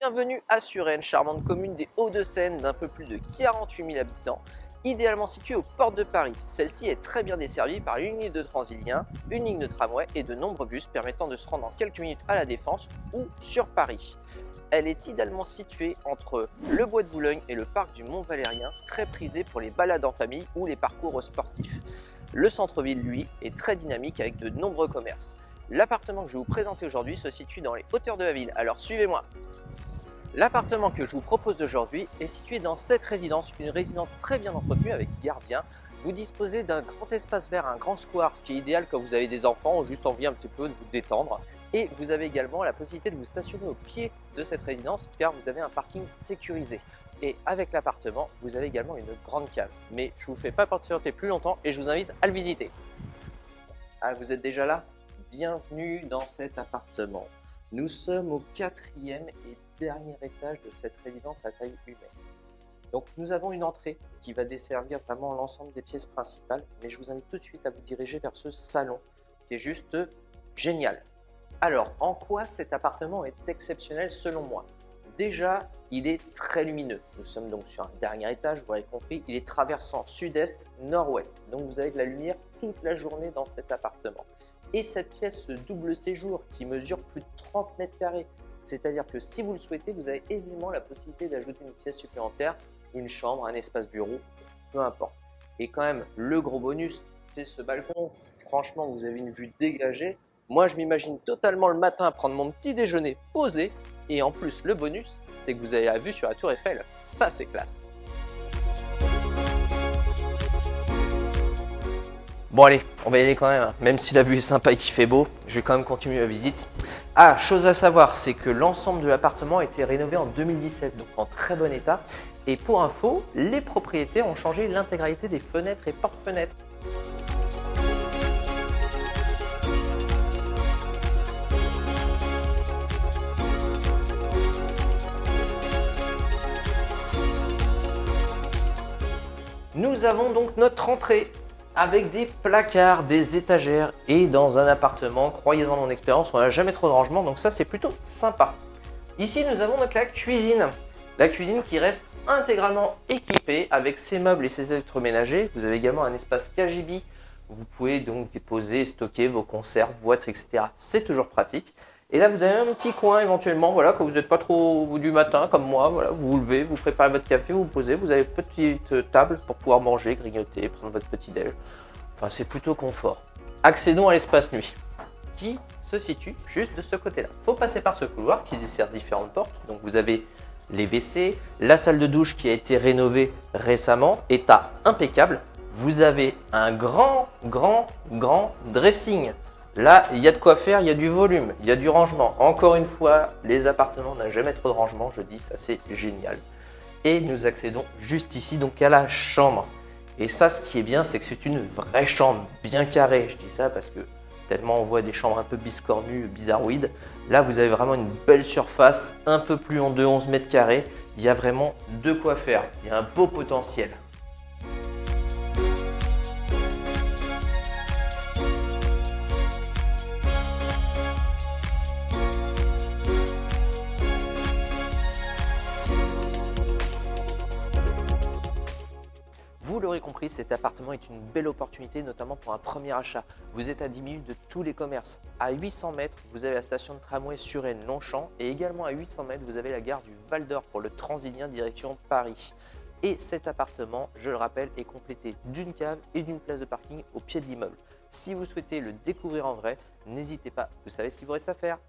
Bienvenue à Suresnes, charmante commune des Hauts-de-Seine d'un peu plus de 48 000 habitants, idéalement située aux portes de Paris. Celle-ci est très bien desservie par une ligne de Transilien, une ligne de tramway et de nombreux bus permettant de se rendre en quelques minutes à la Défense ou sur Paris. Elle est idéalement située entre le bois de Boulogne et le parc du Mont-Valérien, très prisé pour les balades en famille ou les parcours sportifs. Le centre-ville, lui, est très dynamique avec de nombreux commerces. L'appartement que je vais vous présenter aujourd'hui se situe dans les hauteurs de la ville, alors suivez-moi. L'appartement que je vous propose aujourd'hui est situé dans cette résidence, une résidence très bien entretenue avec gardien. Vous disposez d'un grand espace vert, un grand square, ce qui est idéal quand vous avez des enfants ou juste envie un petit peu de vous détendre. Et vous avez également la possibilité de vous stationner au pied de cette résidence car vous avez un parking sécurisé. Et avec l'appartement, vous avez également une grande cave. Mais je ne vous fais pas patienter plus longtemps et je vous invite à le visiter. Ah, vous êtes déjà là? Bienvenue dans cet appartement. Nous sommes au 4e et dernier étage de cette résidence à taille humaine. Donc nous avons une entrée qui va desservir vraiment l'ensemble des pièces principales, mais je vous invite tout de suite à vous diriger vers ce salon qui est juste génial. Alors, en quoi cet appartement est exceptionnel selon moi? Déjà, il est très lumineux. Nous sommes donc sur un dernier étage, vous l'avez compris, il est traversant sud-est, nord-ouest. Donc vous avez de la lumière toute la journée dans cet appartement. Et cette pièce double séjour qui mesure plus de 30 mètres carrés, c'est-à-dire que si vous le souhaitez, vous avez aisément la possibilité d'ajouter une pièce supplémentaire, une chambre, un espace bureau, peu importe. Et quand même, le gros bonus, c'est ce balcon. Franchement, vous avez une vue dégagée. Moi, je m'imagine totalement le matin prendre mon petit déjeuner posé. Et en plus, le bonus, c'est que vous avez la vue sur la Tour Eiffel. Ça, c'est classe. Bon allez, on va y aller quand même, même si la vue est sympa et qu'il fait beau, je vais quand même continuer la visite. Ah, chose à savoir, c'est que l'ensemble de l'appartement a été rénové en 2017, donc en très bon état. Et pour info, les propriétaires ont changé l'intégralité des fenêtres et porte-fenêtres. Nous avons donc notre entrée avec des placards, des étagères et dans un appartement, croyez-en mon expérience, on n'a jamais trop de rangement, donc ça c'est plutôt sympa. Ici nous avons donc la cuisine qui reste intégralement équipée avec ses meubles et ses électroménagers. Vous avez également un espace KGB, vous pouvez donc déposer, stocker vos conserves, boîtes, etc. C'est toujours pratique. Et là, vous avez un petit coin éventuellement, voilà, quand vous n'êtes pas trop au bout du matin, comme moi, voilà, vous vous levez, vous préparez votre café, vous vous posez, vous avez une petite table pour pouvoir manger, grignoter, prendre votre petit déj. Enfin, c'est plutôt confort. Accédons à l'espace nuit, qui se situe juste de ce côté-là. Il faut passer par ce couloir qui dessert différentes portes. Donc, vous avez les WC, la salle de douche qui a été rénovée récemment, état impeccable. Vous avez un grand dressing. Là, il y a de quoi faire, il y a du volume, il y a du rangement. Encore une fois, les appartements n'ont jamais trop de rangement, je dis ça c'est génial. Et nous accédons juste ici donc à la chambre. Et ça, ce qui est bien, c'est que c'est une vraie chambre bien carrée. Je dis ça parce que tellement on voit des chambres un peu biscornues, bizarroïdes. Là, vous avez vraiment une belle surface, un peu plus en 11 mètres carrés. Il y a vraiment de quoi faire, il y a un beau potentiel. Vous l'aurez compris, cet appartement est une belle opportunité, notamment pour un premier achat. Vous êtes à 10 minutes de tous les commerces. À 800 mètres, vous avez la station de tramway Suresnes-Longchamp et également à 800 mètres, vous avez la gare du Val d'Or pour le Transilien direction Paris. Et cet appartement, je le rappelle, est complété d'une cave et d'une place de parking au pied de l'immeuble. Si vous souhaitez le découvrir en vrai, n'hésitez pas, vous savez ce qu'il vous reste à faire.